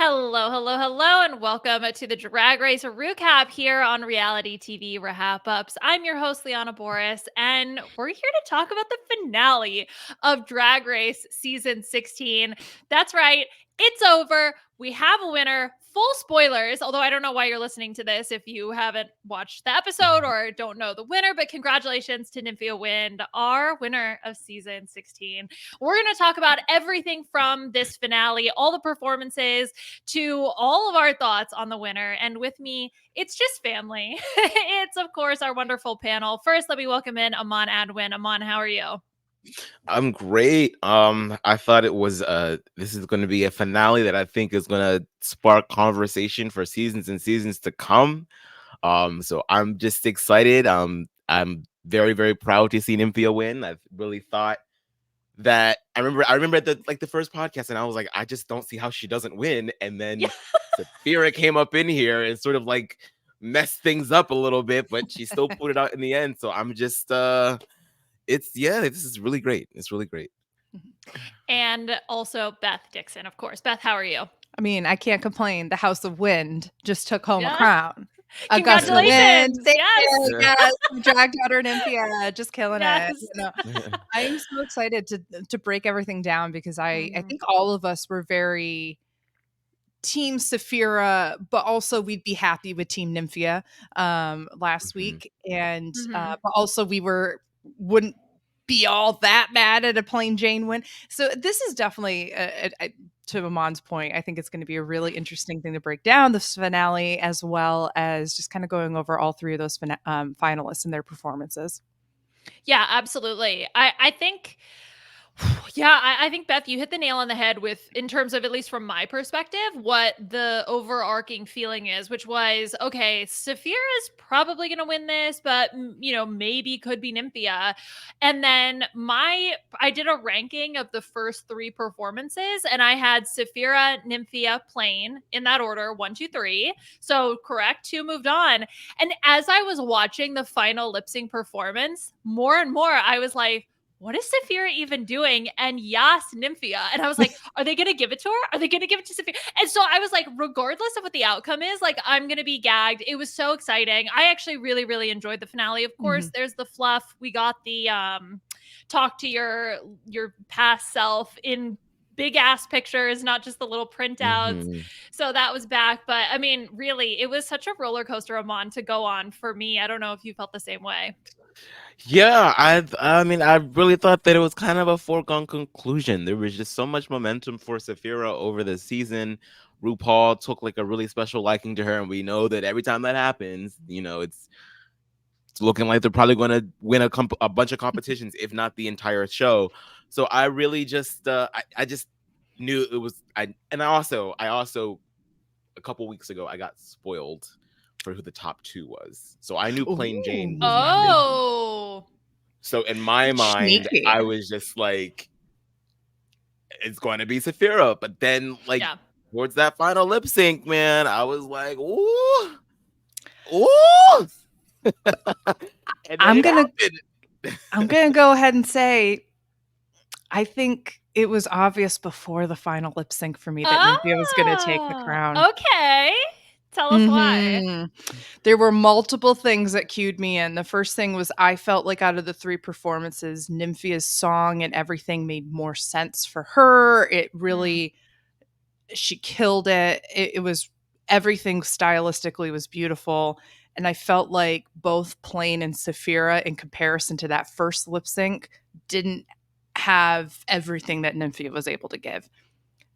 Hello, hello, hello, and welcome to the Drag Race recap here on reality TV RHAPups. I'm your host, Liana Boraas, and we're here to talk about the finale of Drag Race season 16. That's right, it's over. We have a winner. Full spoilers, although I don't know why you're listening to this if you haven't watched the episode or don't know the winner, but congratulations to Nymphia Wind, our winner of season 16. We're going to talk about everything from this finale, all the performances, to all of our thoughts on the winner. And with me, it's just family. It's, of course, our wonderful panel. First, let me welcome in Aman Adwin. Aman, how are you? I'm great. I thought it was this is going to be a finale that I think is going to spark conversation for seasons and seasons to come. So I'm just excited. I'm very, very proud to see Nymphia win. I really thought that I remember the first podcast, and I was like, I just don't see how she doesn't win. And then Sapphira came up in here and sort of like messed things up a little bit, but she still pulled it out in the end. So I'm just this is really great. It's really great. And also Beth Dixon, of course. Beth, how are you? I mean, I can't complain. The House of Wind just took home a Yeah. crown. Augusta Congratulations. Wind. Thank Yes. you. Yes. Drag daughter Nymphia, just killing Yes. it. I am so excited to break everything down because I Mhm. think all of us were very team Sapphira, but also we'd be happy with team Nymphia last week. And but also we wouldn't be all that mad at a plain Jane win. So this is definitely to Amon's point, I think it's going to be a really interesting thing to break down this finale, as well as just kind of going over all three of those finalists and their performances. Yeah, absolutely. I think I think, Beth, you hit the nail on the head with, in terms of, at least from my perspective, what the overarching feeling is, which was, okay, Sapphira is probably going to win this, but, maybe could be Nymphia. And then I did a ranking of the first three performances, and I had Sapphira, Nymphia, Plain in that order, 1, 2, 3. So correct, 2 moved on. And as I was watching the final lip sync performance, more and more, I was like, what is Sapphira even doing? And yes, Nymphia. And I was like, are they going to give it to her? Are they going to give it to Sapphira? And so I was like, regardless of what the outcome is, like, I'm going to be gagged. It was so exciting. I actually really, really enjoyed the finale. Of course, there's the fluff. We got the talk to your past self in big ass pictures, not just the little printouts. So that was back. But I mean, really, it was such a roller coaster, Aman, to go on for me. I don't know if you felt the same way. Yeah, I really thought that it was kind of a foregone conclusion. There was just so much momentum for Sapphira over the season. RuPaul took like a really special liking to her, and we know that every time that happens, it's looking like they're probably going to win a bunch of competitions, if not the entire show. So I really just I just knew it was I also a couple weeks ago I got spoiled for who the top 2 was. So I knew Plain Jane was not going to win. Oh. So in my mind, Sneaky. I was just like, it's going to be Sapphira. But then, towards that final lip sync, man, I was like, ooh. I'm gonna go ahead and say, I think it was obvious before the final lip sync for me that Nymphia was going to take the crown. Okay. Tell us why. There were multiple things that cued me in. The first thing was, I felt like out of the 3 performances, Nymphia's song and everything made more sense for her. It really, she killed it. It was, everything stylistically was beautiful. And I felt like both Plain and Sapphira, in comparison to that first lip sync, didn't have everything that Nymphia was able to give.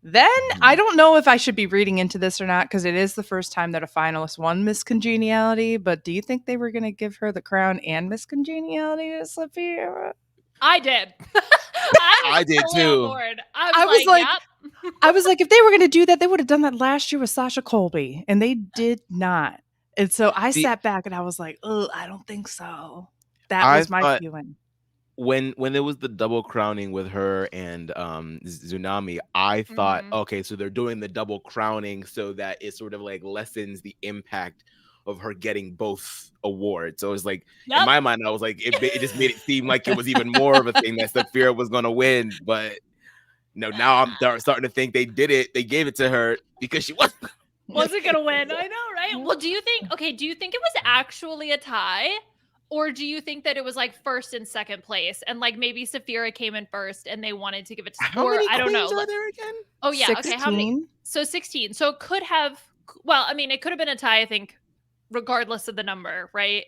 Then I don't know if I should be reading into this or not, because it is the first time that a finalist won Miss Congeniality. But do you think they were going to give her the crown and Miss Congeniality to Sapphira? I did. I did too. I was like, yep. I was like, if they were going to do that, they would have done that last year with Sasha Colby, and they did not. And so I sat back and I was like, oh, I don't think so. That was my feeling. When it was the double crowning with her and Tsunami, I thought, okay, so they're doing the double crowning so that it sort of like lessens the impact of her getting both awards. So it was like, in my mind, I was like, it just made it seem like it was even more of a thing that Sapphira was going to win. But No, now I'm starting to think they did it. They gave it to her because she wasn't gonna win. I know, right? Well, do you think it was actually a tie? Or do you think that it was like first and second place, and like maybe Sapphira came in first and they wanted to give it to How many I don't know. queens are there again? Oh yeah, 16? okay. How many? So 16. So it could have, well, I mean, it could have been a tie, I think, regardless of the number, right?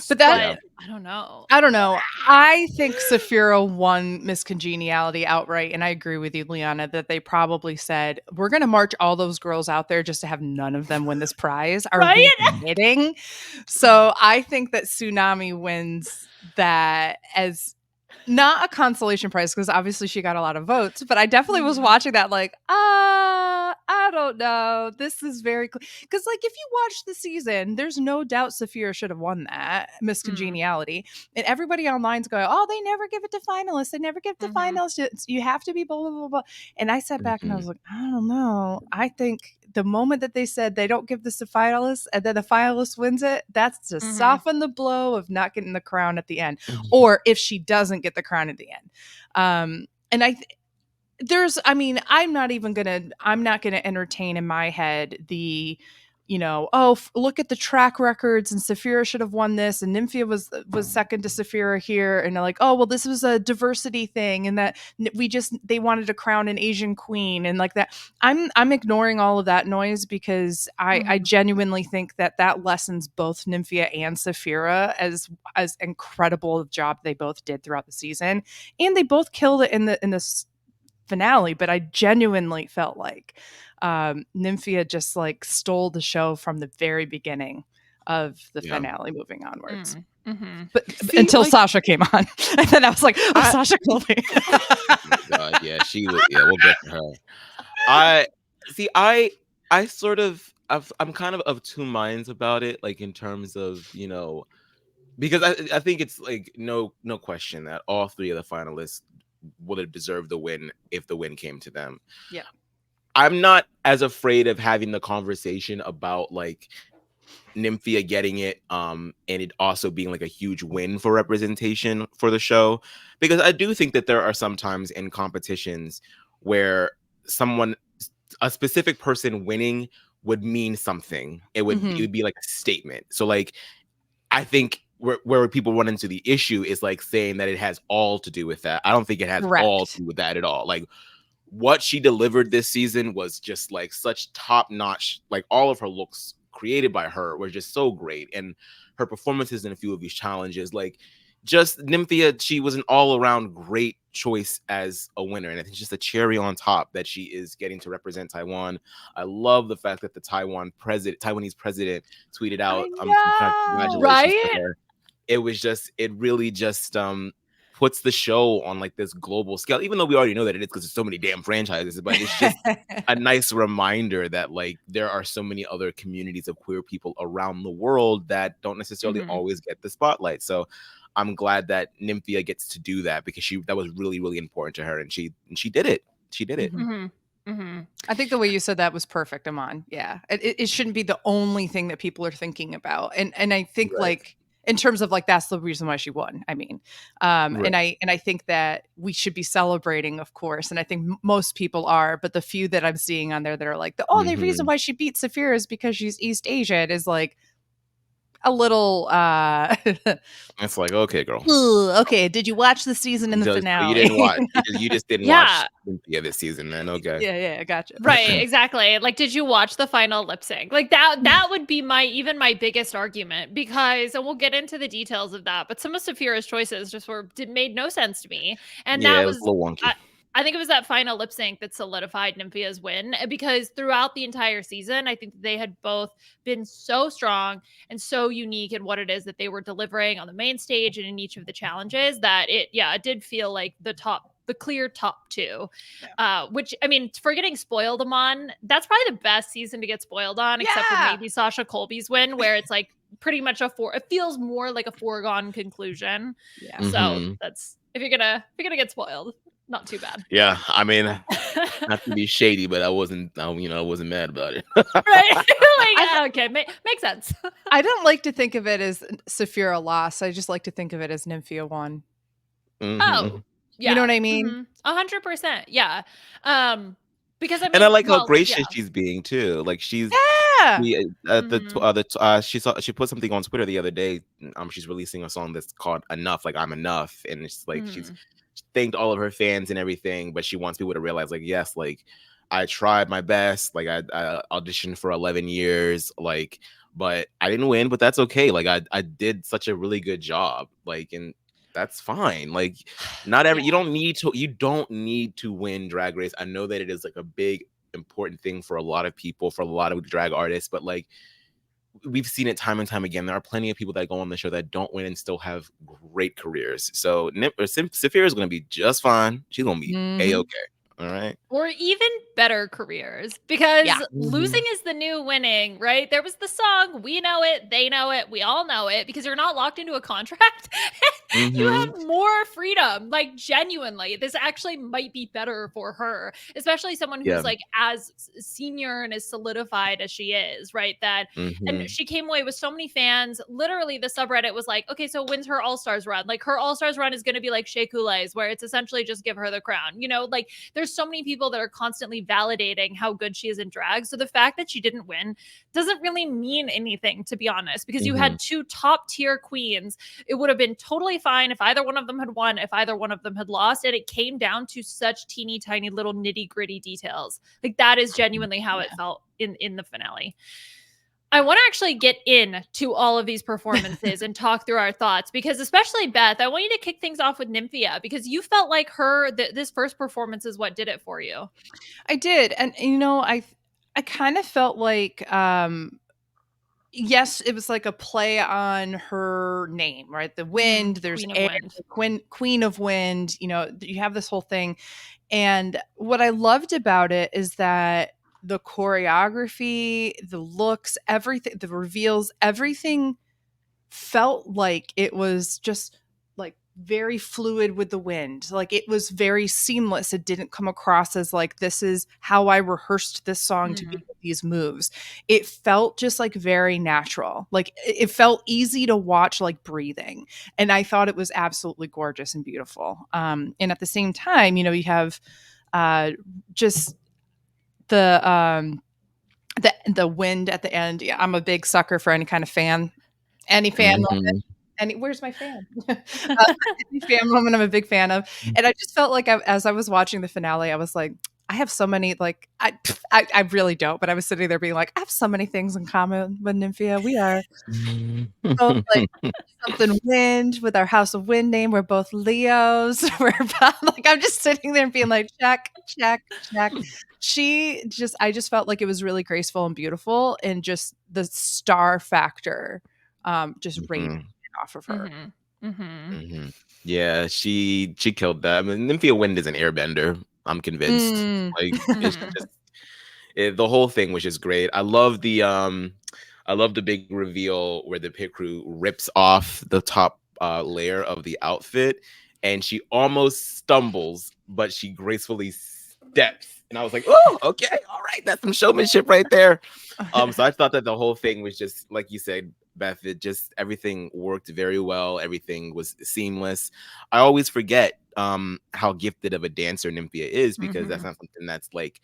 But that, I don't know. I think Sapphira won Miss Congeniality outright, and I agree with you, Liana, that they probably said, we're going to march all those girls out there just to have none of them win this prize. Are we kidding? So I think that Tsunami wins that as not a consolation prize, because obviously she got a lot of votes, but I definitely was watching that like, I don't know. This is very because like if you watch the season, there's no doubt Sapphira should have won that Miss Congeniality, and everybody online's going, oh, they never give it to finalists. They never give it to finalists. You have to be blah blah blah blah. And I sat back and I was like, I don't know. I think the moment that they said they don't give this to finalists and then the finalist wins it, that's to soften the blow of not getting the crown at the end, or if she doesn't get the crown at the end. And I'm not gonna entertain in my head the, look at the track records and Sapphira should have won this and Nymphia was second to Sapphira here, and they're like, oh well, this was a diversity thing and that they wanted to crown an Asian queen and like that. I'm ignoring all of that noise because I genuinely think that lessens both Nymphia and Sapphira as incredible a job they both did throughout the season, and they both killed it in this finale. But I genuinely felt like Nymphia just like stole the show from the very beginning of the finale moving onwards. But until Sasha came on, and then I was like, oh, Sasha Colby. God, yeah, she was. Yeah, we'll get to her. I'm kind of two minds about it, like in terms of, because I think it's like no question that all three of the finalists would have deserved the win if the win came to them. Yeah. I'm not as afraid of having the conversation about like Nymphia getting it and it also being like a huge win for representation for the show, because I do think that there are some times in competitions where a specific person winning would mean something. It would be like a statement. So like I think where people run into the issue is like saying that it has all to do with that. I don't think it has all to do with that at all. Like what she delivered this season was just like such top notch. Like all of her looks created by her were just so great, and her performances in a few of these challenges, like just Nymphia, she was an all around great choice as a winner, and I think it's just a cherry on top that she is getting to represent Taiwan. I love the fact that the Taiwanese president tweeted out congratulations to her. It really just puts the show on like this global scale, even though we already know that it is because there's so many damn franchises, but it's just a nice reminder that like there are so many other communities of queer people around the world that don't necessarily always get the spotlight. So I'm glad that Nymphia gets to do that, because that was really, really important to her, and she did it. She did it. I think the way you said that was perfect, Aman. Yeah, it shouldn't be the only thing that people are thinking about, and I think like in terms of like that's the reason why she won. I mean, and I think that we should be celebrating, of course, and I think most people are, but the few that I'm seeing on there that are like, the reason why she beat Sapphira is because she's East Asian is like a little it's like, okay, girl. Okay, did you watch the season in the finale? You didn't watch. You just didn't watch this season, then. Okay. Yeah, gotcha. Right, exactly. Like, did you watch the final lip sync? Like that would be my biggest argument, because, and we'll get into the details of that, but some of Sapphira's choices just made no sense to me. And that was a little wonky. I think it was that final lip sync that solidified Nymphia's win, because throughout the entire season, I think they had both been so strong and so unique in what it is that they were delivering on the main stage and in each of the challenges that it did feel like the clear top two, which, I mean, for getting spoiled on, that's probably the best season to get spoiled on, except for maybe Sasha Colby's win, where it's like pretty much it feels more like a foregone conclusion. Yeah. So that's, if you're gonna get spoiled, not too bad. Yeah, I mean, not to be shady, but I wasn't mad about it. Right? Like, okay, makes sense. I don't like to think of it as Sapphira lost. I just like to think of it as Nymphia won. Oh, Yeah. You know what I mean? 100%. Yeah. Because I And I mean, like how well, gracious yeah. she's being too. Like Yeah. she put something on Twitter the other day. She's releasing a song that's called Enough, like I'm enough, and it's like she's thanked all of her fans and everything, but she wants people to realize, like, yes, like I tried my best, like I auditioned for 11 years, like, but I didn't win, but that's okay. Like I did such a really good job, like, and that's fine. Like, not every Yeah. you don't need to win Drag Race. I know that it is like a big important thing for a lot of people, for a lot of drag artists, but like we've seen it time and time again. There are plenty of people that go on the show that don't win and still have great careers. So Sapphira is going to be just fine. She's going to be a-okay. All right. Or even better careers, because losing is the new winning, right? There was the song, we know it, they know it, we all know it, because you're not locked into a contract. You have more freedom. Like, genuinely, this actually might be better for her, especially someone who's like as senior and as solidified as she is, right? That and she came away with so many fans. Literally, the subreddit was like, okay, so when's her All-Stars run? Like, her All-Stars run is going to be like Shea Coulee's, where it's essentially just give her the crown. You know, like, there's so many people that are constantly validating how good she is in drag. So the fact that she didn't win doesn't really mean anything, to be honest, because you had two top tier queens. It would have been totally fine if either one of them had won, if either one of them had lost. And it came down to such teeny tiny little nitty gritty details. Like, that is genuinely how it felt in the finale. I want to actually get into all of these performances and talk through our thoughts, because especially Beth, I want you to kick things off with Nymphia, because you felt like this first performance is what did it for you. I did. And you know, I kind of felt like yes, it was like a play on her name, right? The wind, there's Queen of air, Wind. Queen of Wind, you know, you have this whole thing. And what I loved about it is that the choreography, the looks, everything, the reveals, everything felt like it was just like very fluid with the wind. Like, it was very seamless. It didn't come across as like, this is how I rehearsed this song to be with these moves. It felt just like very natural. Like, it felt easy to watch, like breathing. And I thought it was absolutely gorgeous and beautiful. And at the same time, you know, you have just the wind at the end. Yeah, I'm a big sucker for any kind of fan. Any fan moment. Where's my fan? Any fan moment I'm a big fan of. And I just felt like as I was watching the finale, I was like, I have so many, like, I really don't, but I was sitting there being like, I have so many things in common with Nymphia. We are both like something wind with our House of Wind name. We're both Leos. We're both, like, I'm just sitting there and being like, check, check, check. I just felt like it was really graceful and beautiful, and just the star factor just radiated off of her. Yeah, she killed that. I mean, Nymphia Wind is an airbender. I'm convinced. Like, it's just the whole thing was just great. I love the big reveal where the pit crew rips off the top layer of the outfit, and she almost stumbles, but she gracefully steps. And I was like, oh, okay, all right, that's some showmanship right there. So I thought that the whole thing was just, like you said, Beth, everything worked very well. Everything was seamless. I always forget how gifted of a dancer Nymphia is, because that's not something that's like,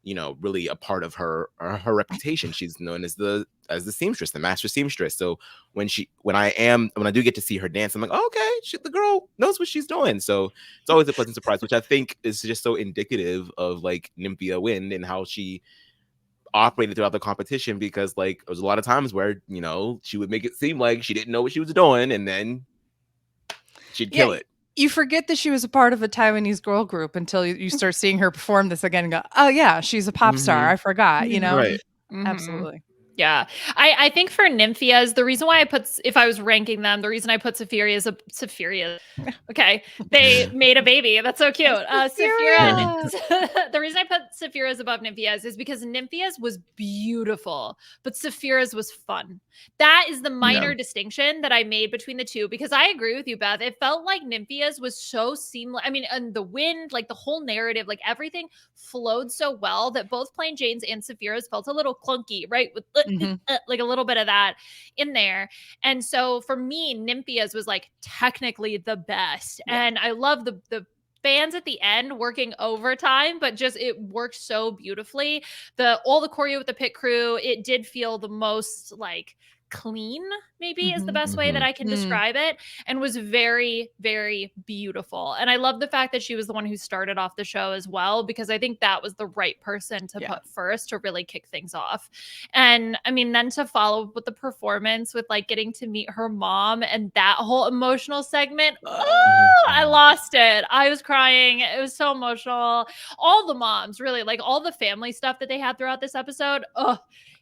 you know, really a part of her reputation. She's known as the seamstress, the master seamstress. So when I do get to see her dance, I'm like, oh, okay, the girl knows what she's doing. So it's always a pleasant surprise, which I think is just so indicative of like Nymphia Wind and how she operated throughout the competition, because like there was a lot of times where, you know, she would make it seem like she didn't know what she was doing, and then she'd kill it. You forget that she was a part of a Taiwanese girl group until you start seeing her perform this again and go, oh yeah, she's a pop star. I forgot, you know? Right. Absolutely. Yeah. I think for Nymphias, the reason why if I was ranking them, the reason I put Sapphira. Okay. They made a baby. That's so cute. Sapphira. The reason I put Sapphira's above Nymphias is because Nymphias was beautiful, but Sapphira's was fun. That is the minor distinction that I made between the two, because I agree with you, Beth. It felt like Nymphias was so seamless. I mean, and the wind, like the whole narrative, like everything flowed so well that both Plain Jane's and Sapphira's felt a little clunky, right? With like a little bit of that in there. And so for me, Nymphia's was like technically the best. And I love the fans at the end working overtime, but just it worked so beautifully. All the choreo with the pit crew, it did feel the most like clean, maybe is the best way that I can describe it, and was very, very beautiful. And I love the fact that she was the one who started off the show as well, because I think that was the right person to put first to really kick things off. And I mean, then to follow with the performance with like getting to meet her mom and that whole emotional segment, I lost it. I was crying. It was so emotional. All the moms, really, like all the family stuff that they had throughout this episode,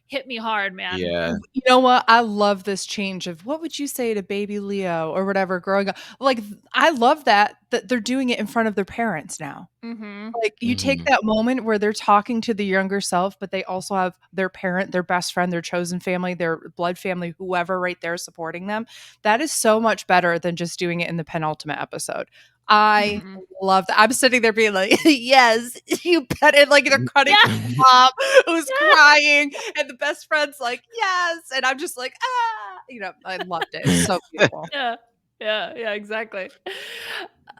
hit me hard, man. Yeah. You know what? I love this change of what would you say to baby Leo or whatever growing up. Like, I love that they're doing it in front of their parents now. Like, you take that moment where they're talking to the younger self, but they also have their parent, their best friend, their chosen family, their blood family, whoever right there supporting them. That is so much better than just doing it in the penultimate episode. I love that. I'm sitting there being like, yes, you bet it. Like, they're cutting mom who's crying, and the best friend's like, yes. And I'm just like, I loved it. It's so beautiful. Yeah, exactly.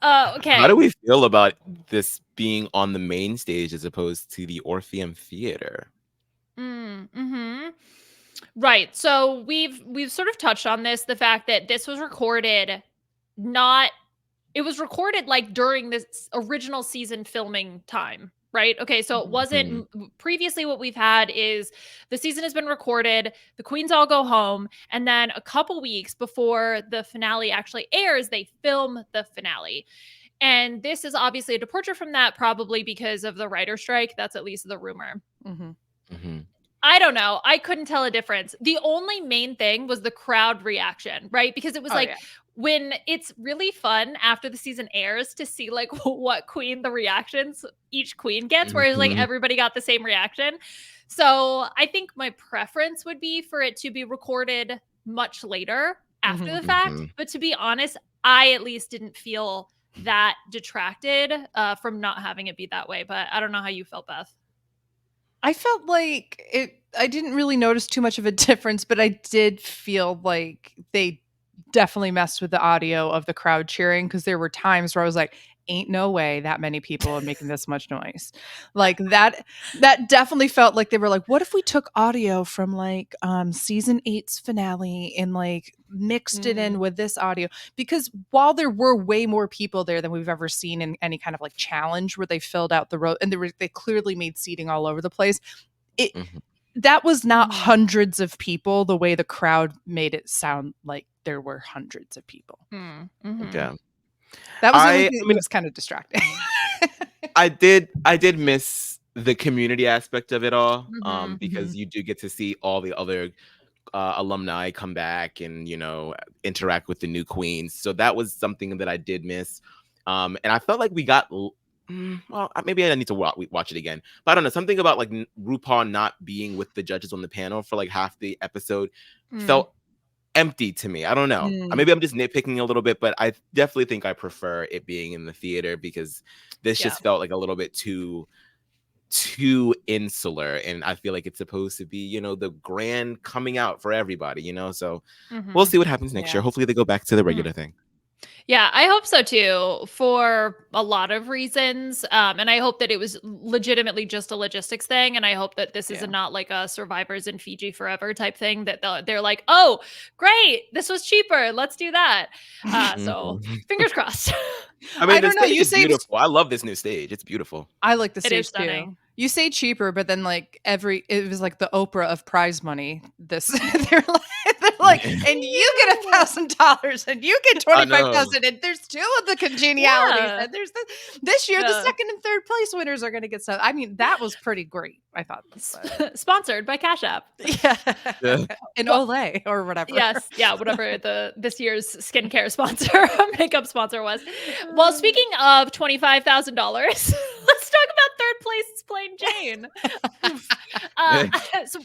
Okay. How do we feel about this being on the main stage as opposed to the Orpheum Theater? Right. So we've sort of touched on this, the fact that this was recorded it was recorded like during this original season filming time, right? Okay, so it wasn't previously what we've had is the season has been recorded, the queens all go home, and then a couple weeks before the finale actually airs, they film the finale. And this is obviously a departure from that, probably because of the writer strike. That's at least the rumor. I don't know. I couldn't tell a difference. The only main thing was the crowd reaction, right? Because it was when it's really fun after the season airs to see like what the reactions each queen gets, whereas like everybody got the same reaction. So I think my preference would be for it to be recorded much later after the fact. But to be honest, I at least didn't feel that detracted from not having it be that way. But I don't know how you felt, Beth. I felt like I didn't really notice too much of a difference, but I did feel like they definitely messed with the audio of the crowd cheering, because there were times where I was like, ain't no way that many people are making this much noise. Like that definitely felt like they were like, what if we took audio from like season 8's finale and like mixed it in with this audio? Because while there were way more people there than we've ever seen in any kind of like challenge where they filled out the road and they clearly made seating all over the place, that was not hundreds of people the way the crowd made it sound like there were hundreds of people. Yeah. That was the only thing that was kind of distracting. I did miss the community aspect of it all, because you do get to see all the other alumni come back and, interact with the new queens. So that was something that I did miss. And I felt like we got, well, maybe I need to watch it again. But I don't know, something about like RuPaul not being with the judges on the panel for like half the episode felt empty to me. I don't know. Maybe I'm just nitpicking a little bit, but I definitely think I prefer it being in the theater, because this just felt like a little bit too insular, and I feel like it's supposed to be, the grand coming out for everybody, so we'll see what happens next year. Hopefully they go back to the regular thing. Yeah, I hope so too, for a lot of reasons. And I hope that it was legitimately just a logistics thing. And I hope that this is not like a Survivors in Fiji Forever type thing, that they're like, oh, great, this was cheaper, let's do that. So fingers crossed. I mean, the stage is beautiful. I love this new stage. It's beautiful. I like the stage it is stunning. Too. You say cheaper, but then like it was like the Oprah of prize money. This they're like, and you get $1,000 and you get 25,000, and there's two of the congenialities, and there's this year the second and third place winners are going to get stuff. I mean, that was pretty great. I thought sponsored by Cash App, and Olay or whatever. Yes, whatever this year's skincare sponsor, makeup sponsor was. Well, speaking of $25,000, let's talk about third place Plain Jane.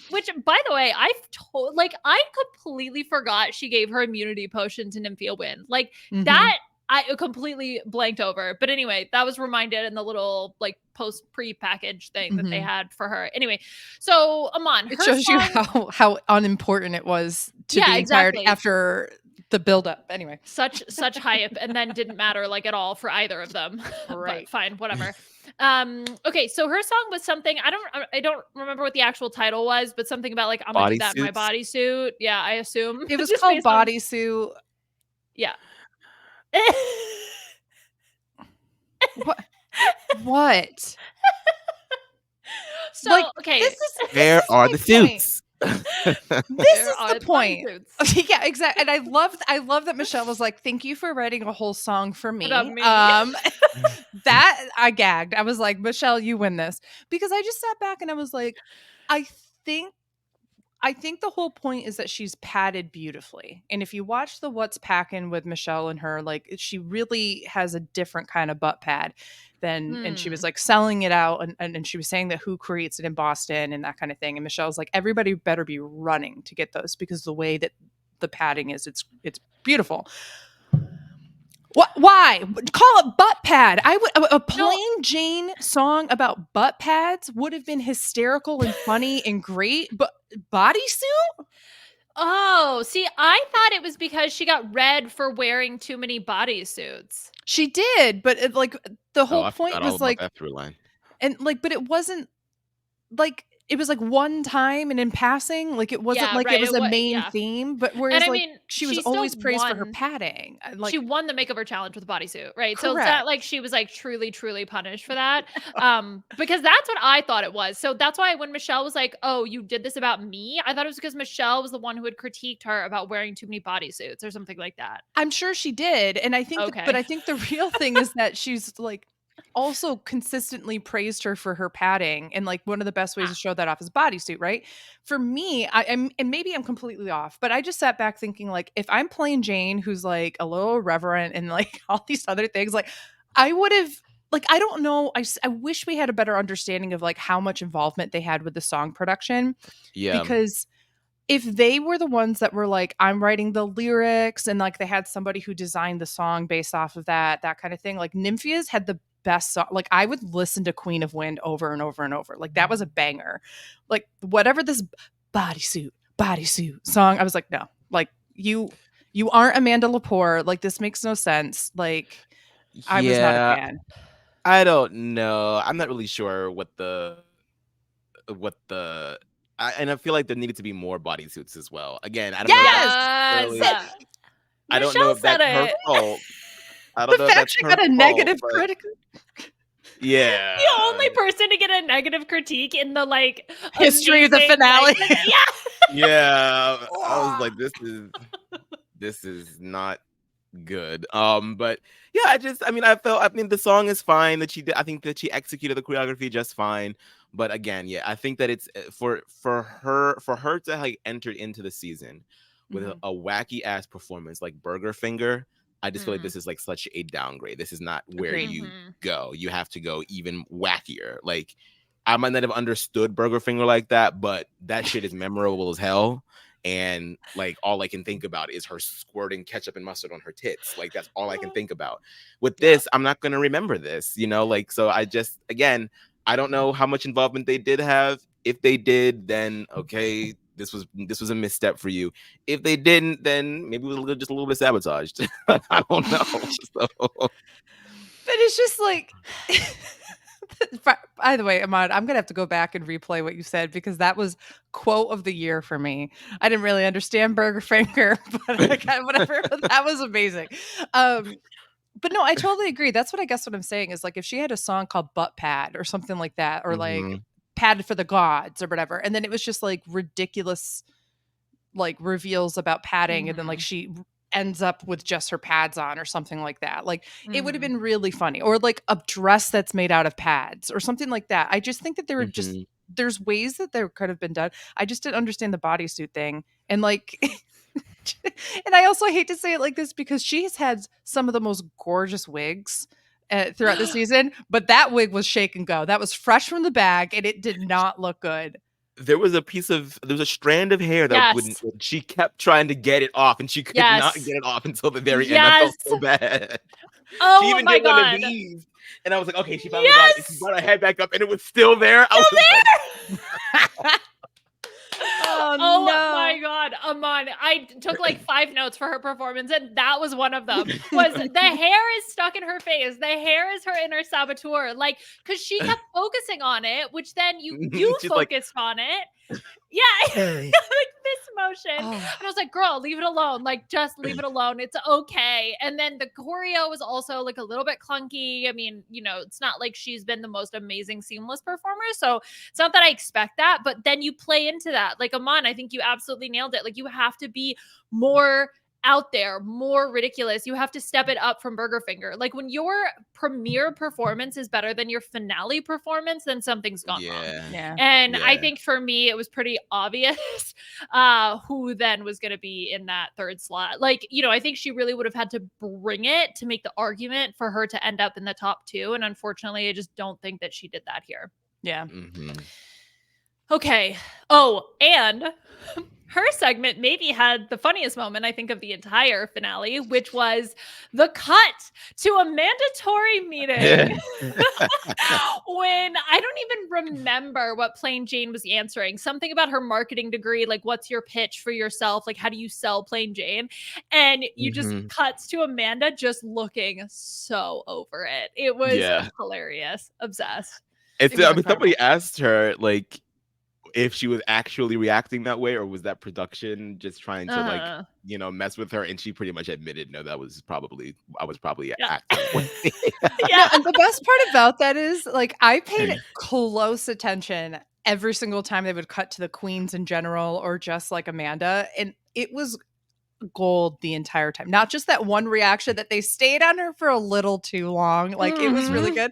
Which, by the way, I completely forgot she gave her immunity potion to Nymphia Wynn. Like that, I completely blanked over. But anyway, that was reminded in the little like pre-package thing that they had for her. Anyway, so Aman, it shows you how unimportant it was to the entirety after the buildup. Anyway, such hype, and then didn't matter like at all for either of them. Right. But fine, whatever. Okay, so her song was something I don't remember what the actual title was, but something about like I'm gonna do that in my Bodysuits? bodysuit. Yeah, I assume it was just called based on- Bodysuit. Yeah. What? So Like, okay, This is Where are my the point. suits? This there is are the point. bodysuits. Yeah, exactly. And I love that Michelle was like, "Thank you for writing a whole song for me." About me. That I gagged. I was like, "Michelle, you win this," because I just sat back and I was like, I think the whole point is that she's padded beautifully. And if you watch the What's Packin' with Michelle and her, like she really has a different kind of butt pad than, and she was like selling it out. And she was saying that who creates it in Boston and that kind of thing. And Michelle's like, everybody better be running to get those because the way that the padding is, it's beautiful. What? Why? Call it butt pad. I would a plain Jane song about butt pads would have been hysterical and funny and great, but bodysuit? Oh, see, I thought it was because she got red for wearing too many bodysuits. She did, but it, like the whole I point forgot all was about like, that through line. and like, but it wasn't like it was like one time and in passing, like it wasn't Yeah, like right, it was it a wa- main yeah. theme. But whereas And I like mean, she was she still always praised for her won. padding, like She won the makeover challenge with a bodysuit, right? So it's not Correct. like she was like truly punished for that. Because that's what I thought it was. So that's why when Michelle was like, "Oh, you did this about me," I thought it was because Michelle was the one who had critiqued her about wearing too many bodysuits or something like that. I'm sure she did, and I think, but I think the real thing is that she's like also consistently praised her for her padding, and like one of the best ways to show that off is bodysuit, right? For me, I am, and maybe I'm completely off, but I just sat back thinking like, if I'm playing Jane, who's like a little irreverent and like all these other things, like I would have. Like, I don't know. I wish we had a better understanding of like how much involvement they had with the song production. Yeah. Because if they were the ones that were like, I'm writing the lyrics and like they had somebody who designed the song based off of that kind of thing, like Nymphia's had the best song. Like I would listen to Queen of Wind over and over and over. Like that was a banger. Like whatever this bodysuit song, I was like, no, like you aren't Amanda Lepore. Like this makes no sense. Like I was not a fan. I don't know. I'm not really sure and I feel like there needed to be more bodysuits as well. Again, I don't know if that's I don't know if that's her fault. I don't know if that's she her got a fault, negative but critic. Yeah. The only person to get a negative critique in the like history of the amazing, finale. like, yeah. Yeah. I was like, this is not good. But yeah, I mean the song is fine that she did. I think that she executed the choreography just fine. But again, yeah, I think that it's for her to like entered into the season with a wacky ass performance like Burger Finger. I just feel like this is like such a downgrade. This is not where you go. You have to go even wackier. Like I might not have understood Burger Finger like that, but that shit is memorable as hell. And like all I can think about is her squirting ketchup and mustard on her tits. Like that's all I can think about. With this, I'm not gonna remember this, like so I just again, I don't know how much involvement they did have. If they did, then okay, this was a misstep for you. If they didn't, then maybe it was just a little bit sabotaged. I don't know. So. But it's just like by the way, Aman, I'm gonna have to go back and replay what you said because that was quote of the year for me. I didn't really understand Burger Finger, but whatever. That was amazing. But no, I totally agree. That's what I'm saying is like if she had a song called Butt Pad or something like that, or like Padded for the Gods or whatever, and then it was just like ridiculous like reveals about padding, and then like she ends up with just her pads on or something like that. Like it would have been really funny, or like a dress that's made out of pads or something like that. I just think that there were just there's ways that there could have been done. I just didn't understand the bodysuit thing, and like and I also hate to say it like this because she has had some of the most gorgeous wigs throughout the season, but that wig was shake and go. That was fresh from the bag and it did not look good. There was a strand of hair that wouldn't. She kept trying to get it off, and she could not get it off until the very end. I felt so bad. Oh she even my did God. one of these, and I was like, okay, she finally got it. She brought her head back up, and it was still there. Oh no. my God. Aman, I took like 5 notes for her performance, and that was one of them. Was the hair is stuck in her face. The hair is her inner saboteur. Like, because she kept focusing on it, which then you She's like, focused on it. Yeah, like this motion. Oh. And I was like, girl, leave it alone. Like, just leave it alone. It's okay. And then the choreo was also like a little bit clunky. I mean, it's not like she's been the most amazing seamless performer. So it's not that I expect that, but then you play into that. Like, Aman, I think you absolutely nailed it. Like, you have to be more out there, more ridiculous. You have to step it up from Burger Finger. Like, when your premiere performance is better than your finale performance, then something's gone wrong. Yeah. And I Yeah. think for me, it was pretty obvious who then was going to be in that third slot. Like, I think she really would have had to bring it to make the argument for her to end up in the top 2. And unfortunately, I just don't think that she did that here. Yeah. Mhm. Okay. Oh, and her segment maybe had the funniest moment, I think, of the entire finale, which was the cut to a mandatory meeting when I don't even remember what Plain Jane was answering. Something about her marketing degree, like, what's your pitch for yourself? Like, how do you sell Plain Jane? And you just cuts to Amanda just looking so over it. It was hilarious. Obsessed. I mean, somebody asked her, like, if she was actually reacting that way, or was that production just trying to like mess with her, and she pretty much admitted, no, I was probably acting that way. No, and the best part about that is, like, I paid close attention every single time they would cut to the queens in general, or just like Amanda, and it was gold the entire time. Not just that one reaction that they stayed on her for a little too long, like it was really good.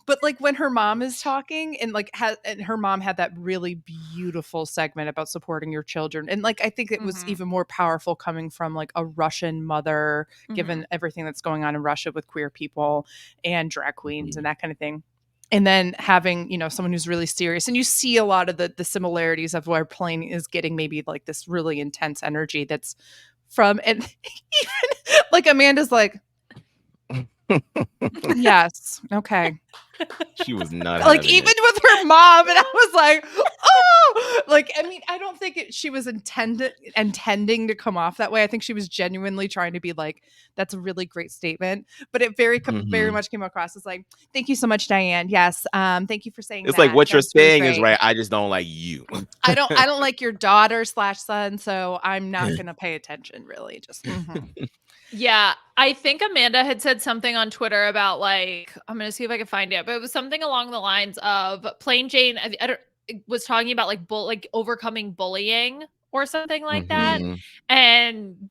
But like when her mom is talking, and like and her mom had that really beautiful segment about supporting your children, and like I think it was even more powerful coming from like a Russian mother, given everything that's going on in Russia with queer people and drag queens and that kind of thing. And then having, someone who's really serious, and you see a lot of the similarities of where Plain is getting maybe like this really intense energy that's from, and even like Amanda's like, yes, okay. She was not like, even with her mom, and I was like, oh, like, I mean, I don't think she was intending to come off that way. I think she was genuinely trying to be like, that's a really great statement, but it very much came across as like, thank you so much, Diane. Yes, thank you for saying it's that. like, what you're That's really saying is great. right, I just don't like you. I don't like your daughter/son, so I'm not gonna pay attention, really. Just Yeah, I think Amanda had said something on Twitter about, like, I'm going to see if I can find it, but it was something along the lines of Plain Jane was talking about like overcoming bullying or something like that. And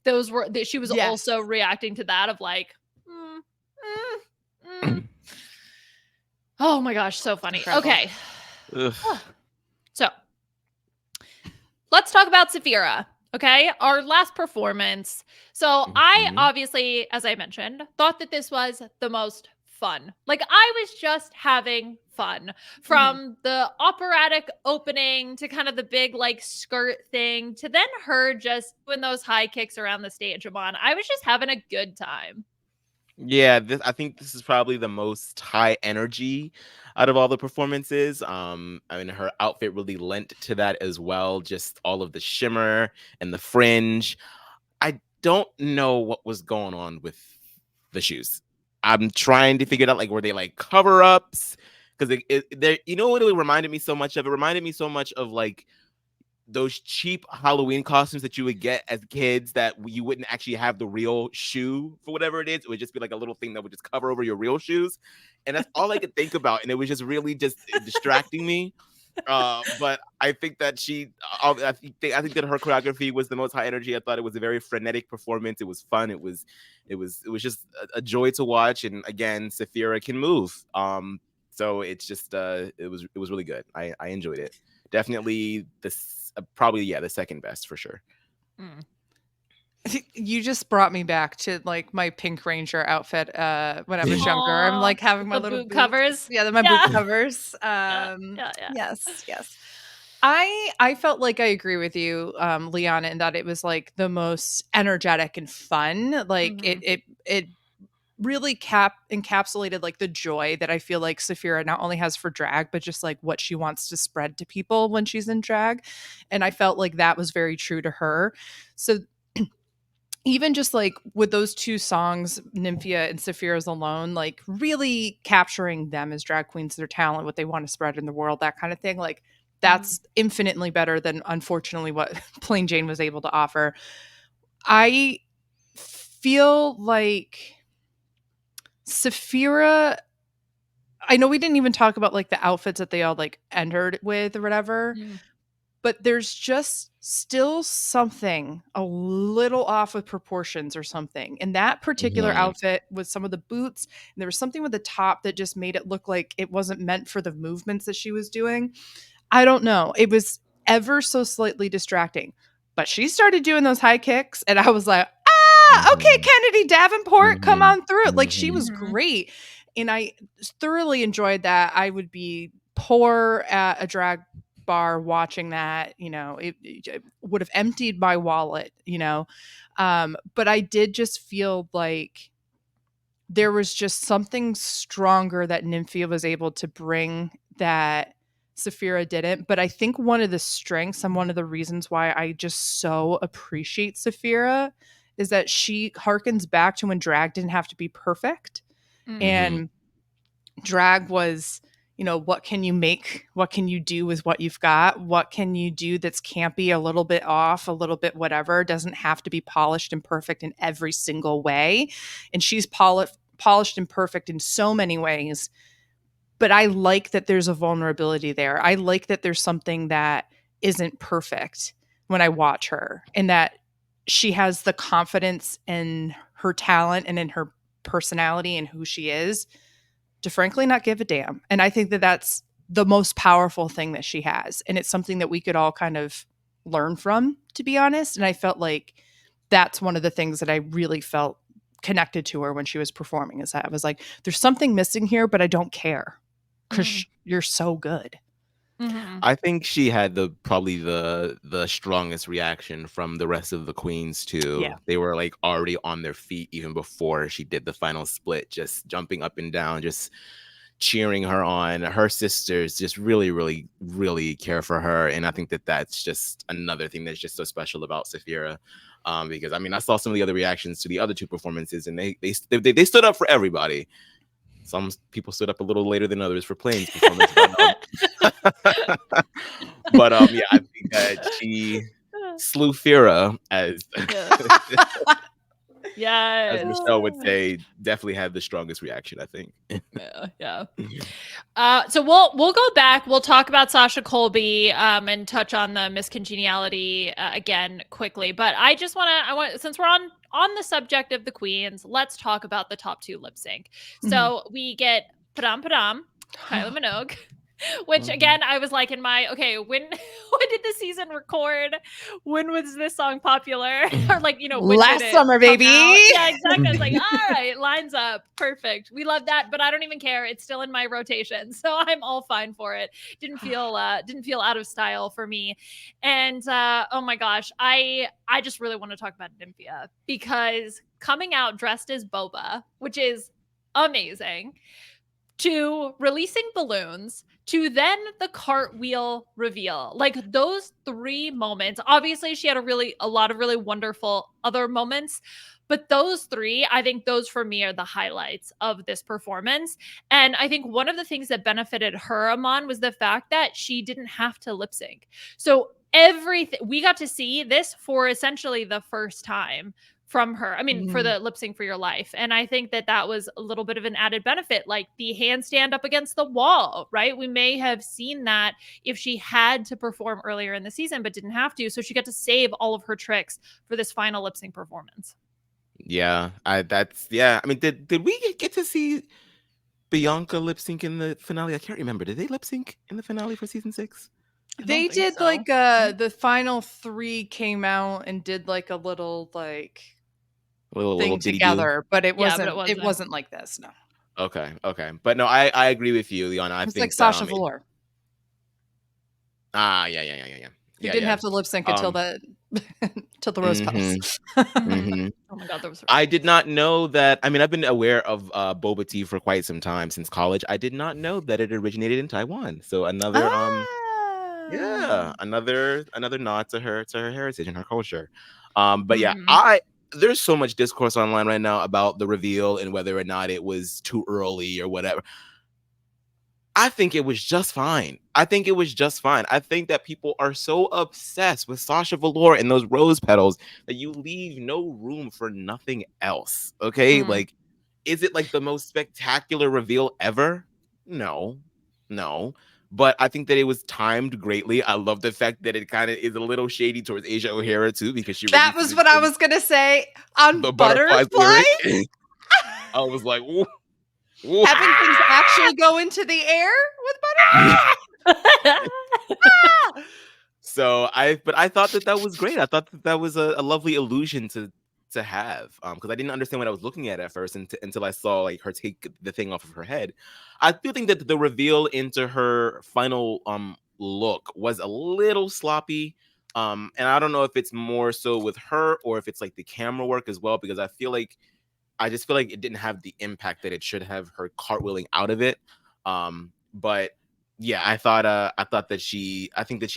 she was also reacting to that of like, oh my gosh, so funny. Incredible. Okay. So let's talk about Sapphira. Okay, our last performance. So I obviously, as I mentioned, thought that this was the most fun. Like, I was just having fun from the operatic opening to kind of the big like skirt thing to then her just doing those high kicks around the stage. Aman, I was just having a good time. Yeah, I think this is probably the most high energy out of all the performances. I mean, her outfit really lent to that as well. Just all of the shimmer and the fringe. I don't know what was going on with the shoes. I'm trying to figure it out. Like, were they like cover-ups? Because you know what it reminded me so much of? It reminded me so much of like those cheap Halloween costumes that you would get as kids that you wouldn't actually have the real shoe for whatever it is. It would just be like a little thing that would just cover over your real shoes. And that's all I could think about. And it was just really just distracting me. But I think that I think that her choreography was the most high energy. I thought it was a very frenetic performance. It was fun. It was just a joy to watch. And again, Sapphira can move. So it's just it was really good. I enjoyed it. Definitely probably the second best for sure. You just brought me back to like my Pink Ranger outfit when I was younger. I'm like having my little boot covers. Yeah, my boot covers. Yes. I felt like I agree with you, Liana, in that it was like the most energetic and fun. Like it really encapsulated like the joy that I feel like Sapphira not only has for drag, but just like what she wants to spread to people when she's in drag. And I felt like that was very true to her. So even just like with those two songs, Nymphia and Sapphira's Alone, like really capturing them as drag queens, their talent, what they want to spread in the world, that kind of thing. Like that's infinitely better than unfortunately what Plain Jane was able to offer. I feel like Sapphira, I know we didn't even talk about like the outfits that they all like entered with or whatever, but there's just still something a little off with proportions or something. And that particular outfit with some of the boots, and there was something with the top that just made it look like it wasn't meant for the movements that she was doing. I don't know. It was ever so slightly distracting. But she started doing those high kicks, and I was like, okay, Kennedy Davenport, come on through. Like, she was great. And I thoroughly enjoyed that. I would be poor at a drag bar watching that. You know, it would have emptied my wallet, you know. But I did just feel like there was just something stronger that Nymphia was able to bring that Sapphira didn't. But I think one of the strengths and one of the reasons why I just so appreciate Sapphira is that she harkens back to when drag didn't have to be perfect. And drag was, you know, what can you make? What can you do with what you've got? What can you do that's campy, a little bit off, a little bit whatever? It doesn't have to be polished and perfect in every single way. And she's polished and perfect in so many ways. But I like that there's a vulnerability there. I like that there's something that isn't perfect when I watch her, and that she has the confidence in her talent and in her personality and who she is to frankly not give a damn. And I think that that's the most powerful thing that she has. And it's something that we could all kind of learn from, to be honest. And I felt like that's one of the things that I really felt connected to her when she was performing, is that I was like, there's something missing here, but I don't care because you're so good. I think she had probably the strongest reaction from the rest of the queens too. Yeah. They were like already on their feet even before she did the final split, just jumping up and down, just cheering her on. Her sisters just really, really, really care for her, and I think that that's just another thing that's just so special about Sapphira. Because I mean, I saw some of the other reactions to the other two performances, and they stood up for everybody. Some people stood up a little later than others for Plain's performance. But yeah, I think that she slew Fira, as as Michelle would say, definitely had the strongest reaction, I think. So we'll go back. We'll talk about Sasha Colby and touch on the miscongeniality again quickly. But I want since we're on the subject of the queens, let's talk about the top two lip sync. So we get Padam Padam, Kylie Minogue. Which again, I was like in my, okay, when did the season record? When was this song popular? Or like, you know, last summer, baby. Yeah, exactly. I was like, all right, it lines up. Perfect. We love that, but I don't even care. It's still in my rotation. So I'm all fine for it. Didn't feel out of style for me. And oh my gosh, I just really want to talk about Nymphia, because coming out dressed as Boba, which is amazing, to releasing balloons, to then the cartwheel reveal. Like those three moments, obviously she had a lot of really wonderful other moments, but those three, I think those for me are the highlights of this performance. And I think one of the things that benefited her, Aman, was the fact that she didn't have to lip sync. So everything, we got to see this for essentially the first time from her. I mean, for the lip sync for your life. And I think that that was a little bit of an added benefit, like the handstand up against the wall, right? We may have seen that if she had to perform earlier in the season, but didn't have to. So she got to save all of her tricks for this final lip sync performance. Yeah, I mean, did we get to see Bianca lip sync in the finale? I can't remember. Did they lip sync in the finale for season 6? They did so. Like the final 3 came out and did like a little like thing together, but it wasn't like this. No. Okay. But no, I agree with you, Liana. I think like Sasha Velour. Yeah. You didn't have to lip sync until the till the rose petals. Oh my god, those. I did not know that. I mean, I've been aware of boba tea for quite some time since college. I did not know that it originated in Taiwan. So another yeah, another nod to her heritage and her culture. But yeah, there's so much discourse online right now about the reveal and whether or not it was too early or whatever. I think it was just fine. I think that people are so obsessed with Sasha Velour and those rose petals that you leave no room for nothing else. Okay? Like, is it like the most spectacular reveal ever? No. But I think that it was timed greatly. I love the fact that it kind of is a little shady towards Asia O'Hara too, because she that was what I was gonna say on the Butterfly. lyric. I was like, ooh. Having things actually go into the air with Butterfly. So I thought that was great. I thought that was a lovely illusion to have, because I didn't understand what I was looking at first until I saw like her take the thing off of her head. I do think that the reveal into her final look was a little sloppy, and I don't know if it's more so with her or if it's like the camera work as well, because I just feel like it didn't have the impact that it should have, her cartwheeling out of it. But yeah, I think that she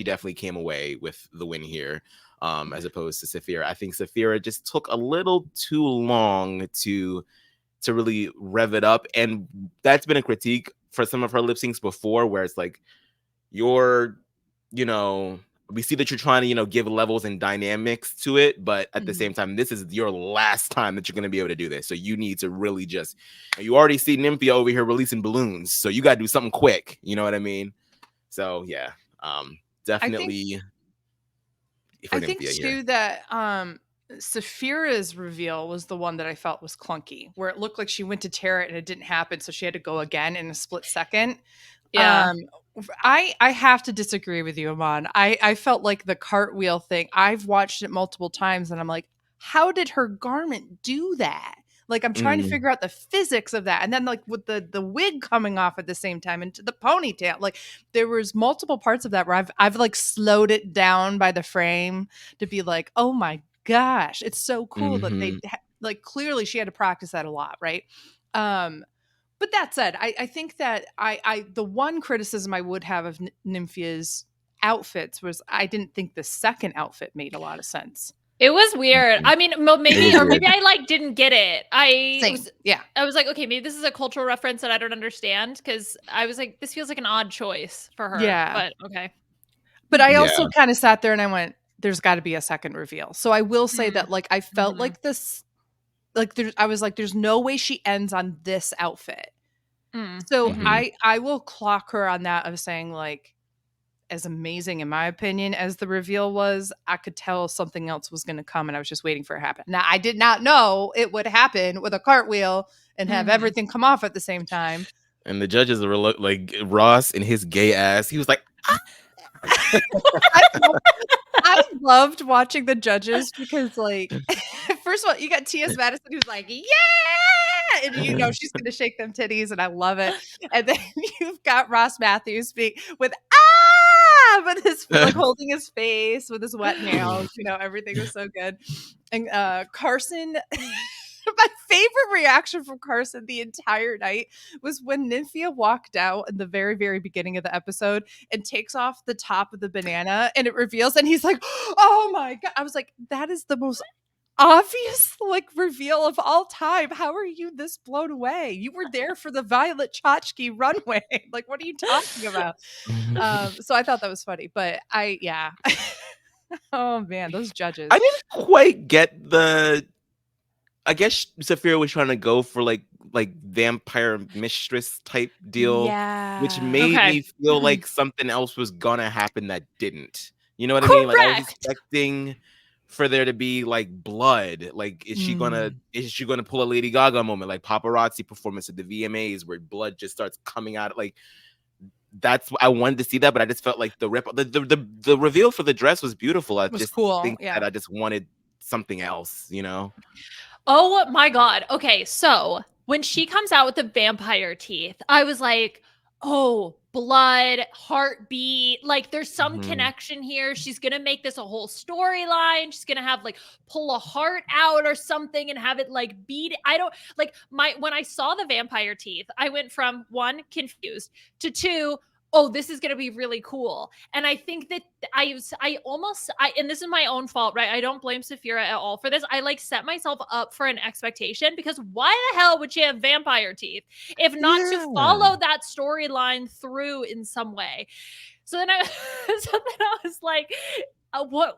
definitely came away with the win here, as opposed to Sapphira. I think Sapphira just took a little too long to really rev it up, and that's been a critique for some of her lip syncs before, where it's like we see that you're trying to, give levels and dynamics to it, but at the same time, this is your last time that you're going to be able to do this. So you need to really you already see Nymphia over here releasing balloons. So you got to do something quick. You know what I mean? So yeah, definitely. I think too that Sapphira's reveal was the one that I felt was clunky, where it looked like she went to tear it and it didn't happen. So she had to go again in a split second. Yeah. I have to disagree with you, Aman. I felt like the cartwheel thing, I've watched it multiple times and I'm like, how did her garment do that? Like, I'm trying to figure out the physics of that. And then like with the wig coming off at the same time and the ponytail, like there was multiple parts of that where I've like slowed it down by the frame to be like, oh my gosh, it's so cool that they like, clearly she had to practice that a lot. Right. But that said, I think that the one criticism I would have of Nymphia's outfits was I didn't think the second outfit made a lot of sense. It was weird. I mean, maybe I like didn't get it. I was like, okay, maybe this is a cultural reference that I don't understand, because I was like, this feels like an odd choice for her. Yeah. But okay. But I also kind of sat there and I went, there's got to be a second reveal. So I will say that like I felt like this, like I was like, there's no way she ends on this outfit. So I will clock her on that of saying, like, as amazing in my opinion as the reveal was, I could tell something else was going to come and I was just waiting for it to happen. Now, I did not know it would happen with a cartwheel and have everything come off at the same time. And the judges were like, Ross and his gay ass, he was like, ah! I loved watching the judges because, like, first of all, you got T.S. Madison who's like, yeah! And she's going to shake them titties, and I love it. And then you've got Ross Matthews speak with, with his, like, holding his face with his wet nails. Everything was so good. And Carson... My favorite reaction from Carson the entire night was when Nymphia walked out in the very, very beginning of the episode and takes off the top of the banana and it reveals, and he's like, oh my God. I was like, that is the most obvious like reveal of all time. How are you this blown away? You were there for the Violet Chachki runway. Like, what are you talking about? So I thought that was funny, but oh man, those judges. I didn't quite get I guess Sapphira was trying to go for like vampire mistress type deal, which made me feel like something else was gonna happen that didn't. You know what I mean? Like, I was expecting for there to be like blood. Like, is she gonna pull a Lady Gaga moment, like paparazzi performance at the VMAs where blood just starts coming out? Like, that's I wanted to see that, but I just felt like the reveal for the dress was beautiful. I just think that I just wanted something else, Oh my God. Okay, so when she comes out with the vampire teeth, I was like, oh, blood, heartbeat. Like there's some Mhm. connection here. She's gonna make this a whole storyline. She's gonna have like pull a heart out or something and have it like beat. I don't like when I saw the vampire teeth, I went from 1, confused, to 2, oh, this is going to be really cool. And I think that I and this is my own fault, right? I don't blame Sapphira at all for this. I like set myself up for an expectation, because why the hell would she have vampire teeth if not to follow that storyline through in some way? So then I was like, but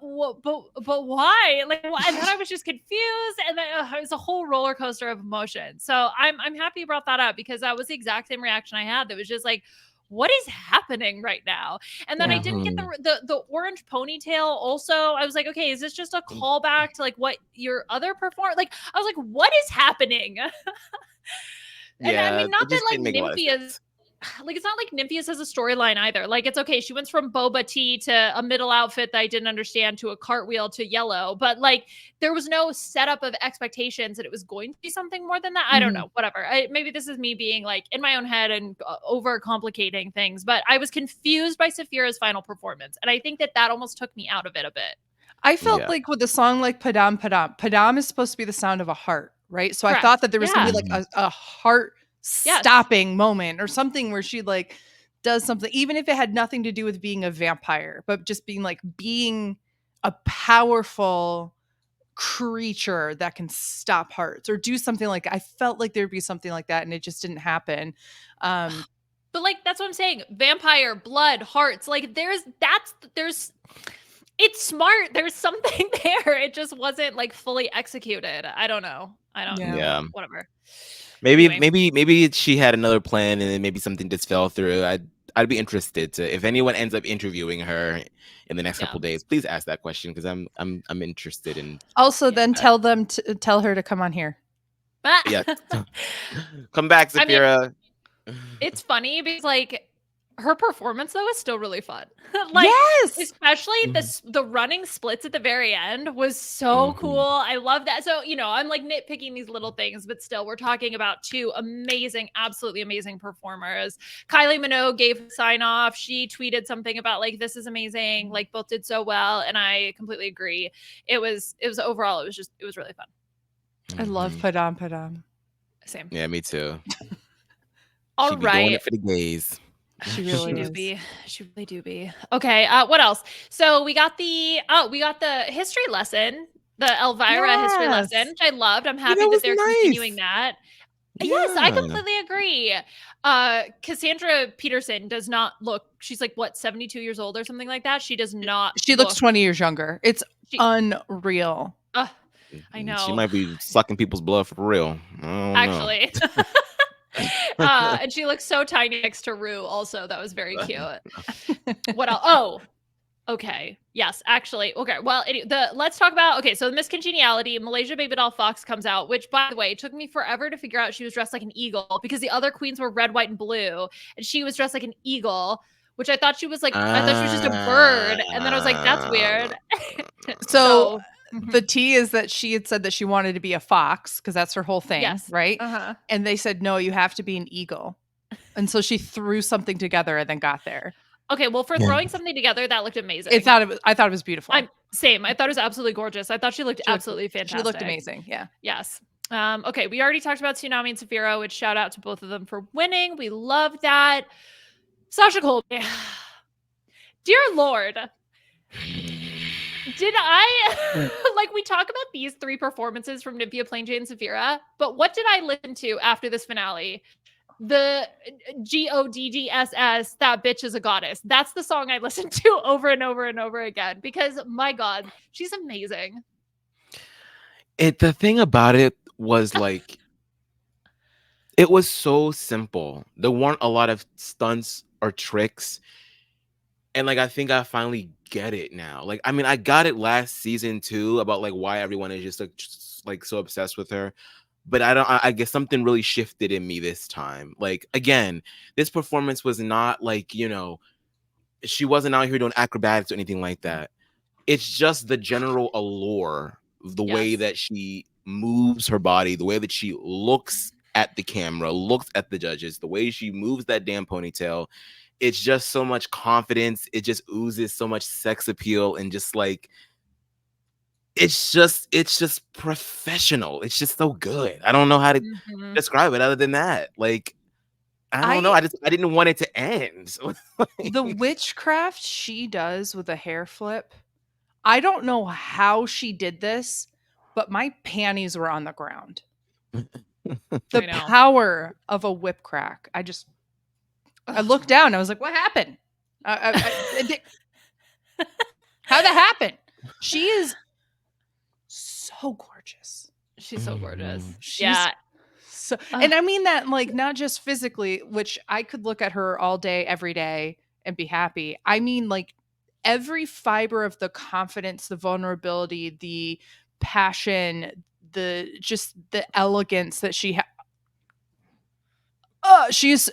why? Like, and then I was just confused, and then it was a whole roller coaster of emotion. So I'm happy you brought that up, because that was the exact same reaction I had. That was just like, what is happening right now? And then I didn't get the orange ponytail. Also, I was like, okay, is this just a callback to like what your other Like, I was like, what is happening? And I mean, not that like Nymphia's, like, it's not like Nymphia's has a storyline either. Like, it's okay, she went from boba tea to a middle outfit that I didn't understand to a cartwheel to yellow, but like there was no setup of expectations that it was going to be something more than that. I don't know, whatever. Maybe this is me being like in my own head and over complicating things, but I was confused by Sapphira's final performance, and I think that almost took me out of it a bit. I felt like with a song like Padam Padam, Padam is supposed to be the sound of a heart, right? So Correct. I thought that there was gonna be like a heart stopping moment or something where she like does something, even if it had nothing to do with being a vampire, but just being a powerful creature that can stop hearts or do something like I felt like there'd be something like that, and it just didn't happen. But like, that's what I'm saying. Vampire, blood, hearts. Like there's it's smart. There's something there. It just wasn't like fully executed. I don't know. Whatever. Maybe she had another plan, and then maybe something just fell through. I'd be interested to, if anyone ends up interviewing her in the next couple days, please ask that question, because I'm interested in. Also, then tell her to come on here. Yeah, come back, Sapphira. I mean, it's funny because like her performance though is still really fun. Like, yes, especially the running splits at the very end was so cool. I love that. So, you know, I'm like nitpicking these little things, but still we're talking about two amazing, absolutely amazing performers. Kylie Minogue gave a sign off. She tweeted something about like, this is amazing. Like, both did so well. And I completely agree. It was overall, it was really fun. I love Padam Padam. Same. Yeah, me too. All She'd right. be doing it for the gays. She really do be. Okay, what else? So we got the history lesson, the Elvira history lesson, which I loved. I'm happy that they're continuing that. Yeah. Yes, I completely agree. Cassandra Peterson does not look, she's like what, 72 years old or something like that. She does not. She looks 20 years younger. It's unreal. I know. She might be sucking people's blood for real. Actually. And she looks so tiny next to Rue also. That was very cute. What else? Oh, okay. Yes, actually. Okay. Well, let's talk about, okay, so the Miss Congeniality, Malaysia Baby Doll Fox comes out, which, by the way, it took me forever to figure out she was dressed like an eagle, because the other queens were red, white, and blue, and she was dressed like an eagle, which I thought she was like, I thought she was just a bird, and then I was like, that's weird. So the tea is that she had said that she wanted to be a fox because that's her whole thing, right? And they said, no, you have to be an eagle. And so she threw something together and then got there. Okay, well, for throwing something together, that looked amazing. I thought it was beautiful. Same. I thought it was absolutely gorgeous. I thought she looked absolutely fantastic. She looked amazing. Yeah. Yes. Okay, we already talked about Tsunami and Sapphira, which shout out to both of them for winning. We love that. Sasha Colby. Dear Lord. Did I like, we talk about these three performances from Nymphia, Plain Jane, and Sapphira, but what did I listen to after this finale? The GODGSS, that bitch is a goddess. That's the song I listened to over and over and over again, because my God, she's amazing. The thing about it was like, it was so simple. There weren't a lot of stunts or tricks. And like, I think I finally get it now. Like, I mean, I got it last season too, about like why everyone is just like so obsessed with her. But I guess something really shifted in me this time. Like, again, this performance was not like, you know, she wasn't out here doing acrobatics or anything like that. It's just the general allure, the way that she moves her body, the way that she looks at the camera, looks at the judges, the way she moves that damn ponytail. it's just so much confidence. It just oozes so much sex appeal, and just like it's just professional. It's just so good. I don't know how to describe it other than that. Like, I don't know. I didn't want it to end. The witchcraft she does with a hair flip, I don't know how she did this, but my panties were on the ground. The power of a whip crack. I looked down. I was like, what happened? How'd that happen? She is so gorgeous. She's so gorgeous. Yeah. So, and I mean that like not just physically, which I could look at her all day, every day and be happy. I mean like every fiber of the confidence, the vulnerability, the passion, the elegance that she she is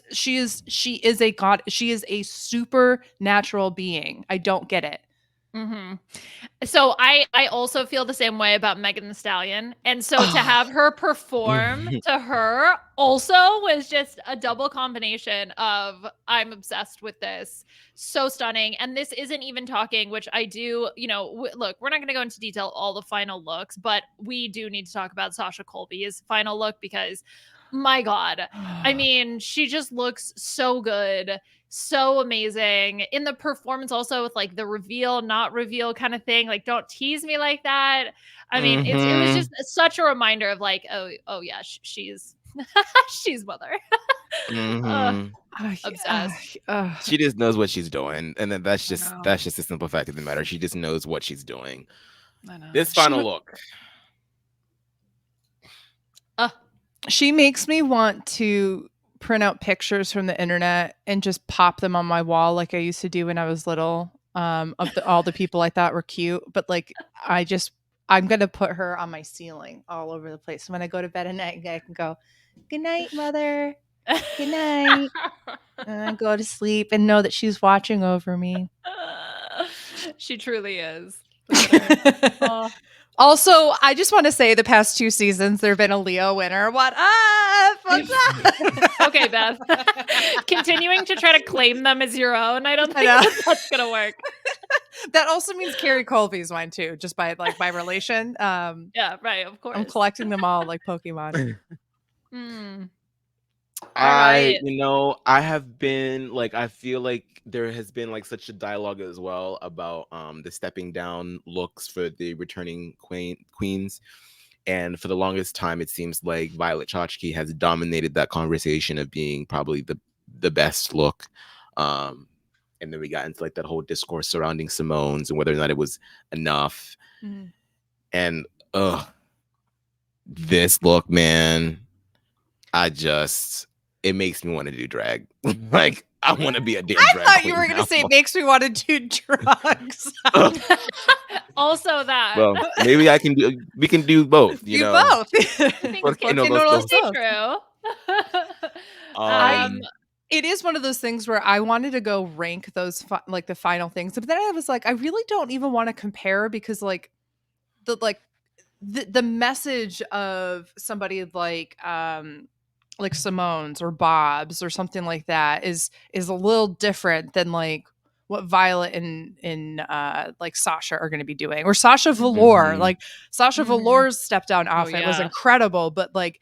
a god. She is a supernatural being. I don't get it. So I also feel the same way about Megan Thee Stallion. And so to have her perform to her also was just a double combination of I'm obsessed with this. So stunning. And this isn't even talking, which I do, look, we're not going to go into detail all the final looks, but we do need to talk about Sasha Colby's final look because my God, I mean, she just looks so good. So amazing in the performance also with like the reveal, not reveal kind of thing. Like, don't tease me like that. I mean, it was just such a reminder of like, oh yeah, she's she's mother. Obsessed. She just knows what she's doing. And then that's just the simple fact of the matter. She just knows what she's doing. I know. This final look. She makes me want to print out pictures from the internet and just pop them on my wall like I used to do when I was little, of all the people I thought were cute. But like, I'm going to put her on my ceiling all over the place. So when I go to bed at night, I can go, good night, mother. Good night. And I go to sleep and know that she's watching over me. She truly is. Also, I just want to say the past 2 seasons, there have been a Leo winner. What up? What's up? Okay, Beth. Continuing to try to claim them as your own, I don't think that's going to work. That also means Carrie Colby's mine too, just by relation. Yeah, right, of course. I'm collecting them all like Pokemon. I have been like, I feel like there has been like such a dialogue as well about the stepping down looks for the returning queens, and for the longest time it seems like Violet Chachki has dominated that conversation of being probably the best look, and then we got into like that whole discourse surrounding Simone's and whether or not it was enough. And this look, man, it makes me want to do drag. Like, I want to be a damn drag queen. I thought you were going to say it makes me want to do drugs. Also that. Well, maybe we can do both. You know? Both. True. It is one of those things where I wanted to go rank those like the final things, but then I was like, I really don't even want to compare because like the message of somebody like Simone's or Bob's or something like that is a little different than like what Violet and like Sasha are going to be doing, or Sasha Velour. Like Sasha Velour's step down outfit was incredible, but like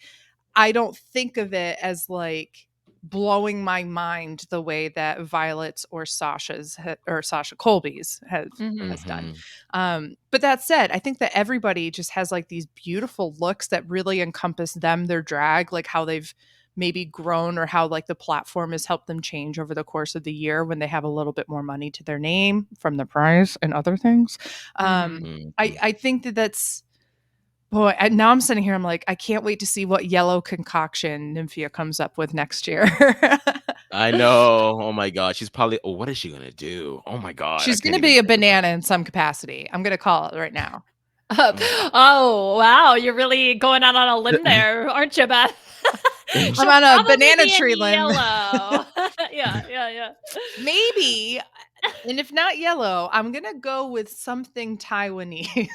I don't think of it as like blowing my mind the way that Violet's or Sasha Colby's has done. But that said, I think that everybody just has like these beautiful looks that really encompass them, their drag, like how they've maybe grown or how like the platform has helped them change over the course of the year when they have a little bit more money to their name from the prize and other things. I think that's, boy, now I'm sitting here, I'm like, I can't wait to see what yellow concoction Nymphia comes up with next year. I know. Oh my God. She's probably, what is she going to do? Oh my God. She's going to be a banana in some capacity. I'm going to call it right now. Oh, wow. You're really going out on a limb there, aren't you, Beth? I'm on a banana tree limb. Yellow. Yeah. Maybe. And if not yellow, I'm going to go with something Taiwanese.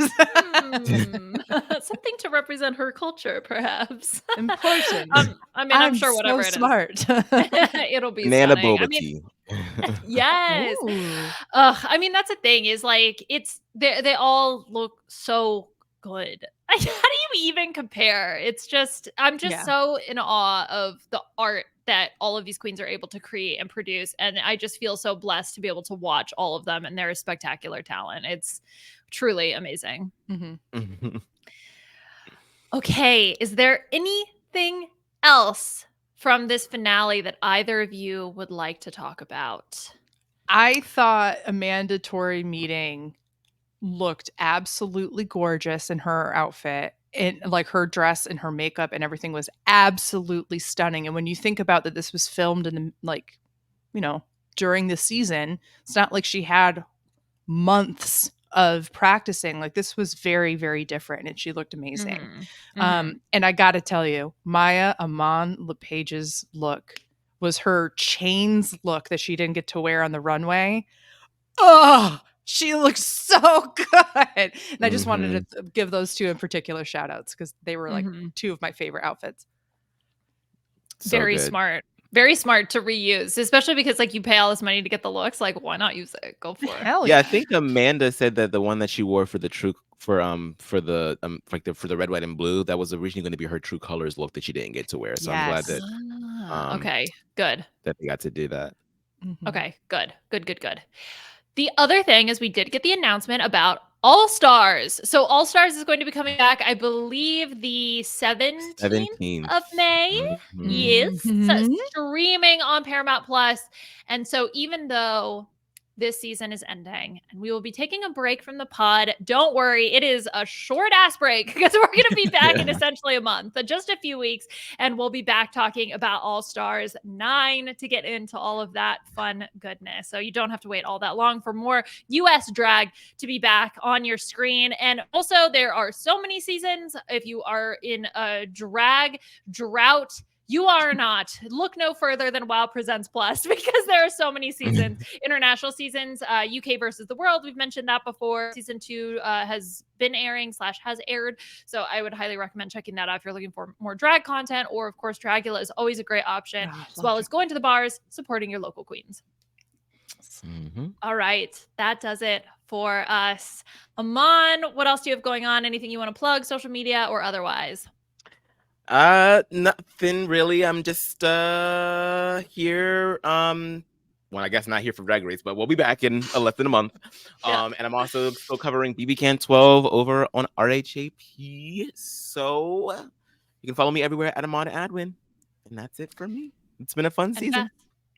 Something to represent her culture, perhaps. Important. I'm sure whatever so smart. It'll be Nana stunning. Boba I mean, tea. Yes. Ooh. I mean, that's the thing is like they all look so good. How do you even compare? I'm just Yeah. so in awe of the art that all of these queens are able to create and produce, and I just feel so blessed to be able to watch all of them and their spectacular talent. It's truly amazing. Mm-hmm. Okay, is there anything else from this finale that either of you would like to talk about? I thought a mandatory meeting looked absolutely gorgeous in her outfit. And like her dress and her makeup and everything was absolutely stunning. And when you think about that, this was filmed in the like, during the season, it's not like she had months of practicing. Like this was very, very different, and she looked amazing. And I got to tell you, Maya Aman LePage's look was her chains look that she didn't get to wear on the runway. Oh, she looks so good. And I just wanted to give those two in particular shout outs because they were like two of my favorite outfits. So Very good. smart. Very smart to reuse, especially because like you pay all this money to get the looks. Like, why not use it? Go for it. Hell Yeah, yeah. I think Amanda said that the one that she wore for the the red, white, and blue, that was originally going to be her true colors look that she didn't get to wear. So I'm glad that Okay, good. that they got to do that. Mhm. Okay, good. The other thing is we did get the announcement about All Stars. So All Stars is going to be coming back, I believe, the 17th of May. Yes, Mhm. streaming on Paramount Plus. And so even though this season is ending and we will be taking a break from the pod, don't worry, it is a short ass break because we're going to be back in essentially a month, just a few weeks, and we'll be back talking about All Stars 9 to get into all of that fun goodness. So you don't have to wait all that long for more US drag to be back on your screen. And also, there are so many seasons. If you are in a drag drought, you are not. Look no further than WoW Presents Plus because there are so many seasons, international seasons, UK versus the world. We've mentioned that before. Season 2 has been airing / has aired. So I would highly recommend checking that out if you're looking for more drag content. Or, of course, Dragula is always a great option, as well as going to the bars, supporting your local queens. All right. That does it for us. Aman, what else do you have going on? Anything you want to plug, social media or otherwise? Nothing really. I'm just here. Well, I guess not here for Drag Race, but we'll be back in less than a month. And I'm also still covering BB Can 12 over on RHAP. So you can follow me everywhere at Aman Adwin. And that's it for me. It's been a fun season.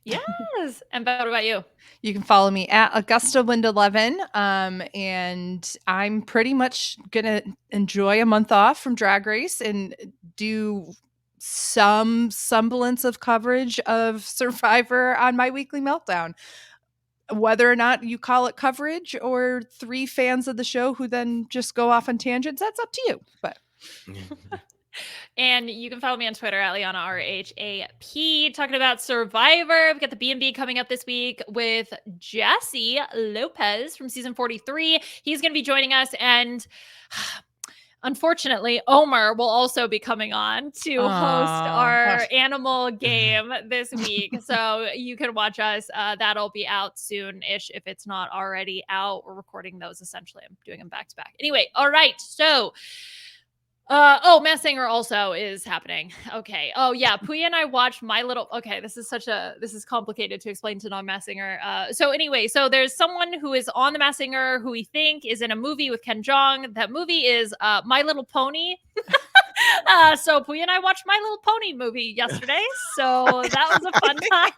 Yes. And Beth, what about you? You can follow me at AugustaWind11. And I'm pretty much going to enjoy a month off from Drag Race and do some semblance of coverage of Survivor on my weekly meltdown. Whether or not you call it coverage or 3 fans of the show who then just go off on tangents, that's up to you. But and you can follow me on Twitter at Liana RHAP, talking about Survivor. We've got the B&B coming up this week with Jesse Lopez from season 43. He's going to be joining us, and unfortunately, Omer will also be coming on to host our animal game this week. So you can watch us. That'll be out soon-ish if it's not already out. We're recording those essentially. I'm doing them back to back. Anyway, all right. So Masked Singer also is happening. Okay. Oh yeah, Puya and I watched this is complicated to explain to non-Masked Singer. So there's someone who is on the Masked Singer who we think is in a movie with Ken Jeong. That movie is My Little Pony. So Puya and I watched My Little Pony movie yesterday. So that was a fun time.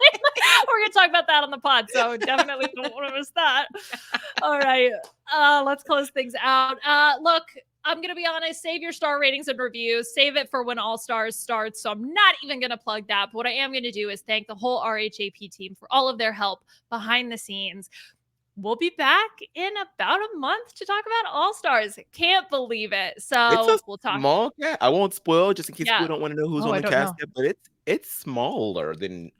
We're gonna talk about that on the pod. So definitely don't want to miss that. All right. Let's close things out. Look, I'm going to be honest, save your star ratings and reviews. Save it for when All Stars starts. So I'm not even going to plug that. But what I am going to do is thank the whole RHAP team for all of their help behind the scenes. We'll be back in about a month to talk about All Stars. Can't believe it. So we'll talk. Small cat. I won't spoil just in case people don't want to know who's on the cast yet, but it's smaller than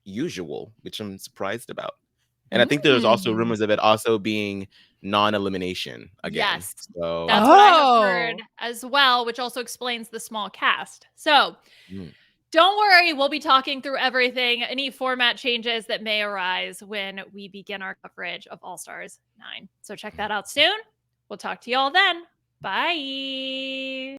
usual, which I'm surprised about. And I think there's also rumors of it also being non-elimination again. Yes. So that's what I have heard as well, which also explains the small cast. So Don't worry, we'll be talking through everything, any format changes that may arise when we begin our coverage of All Stars 9. So check that out soon. We'll talk to you all then. Bye.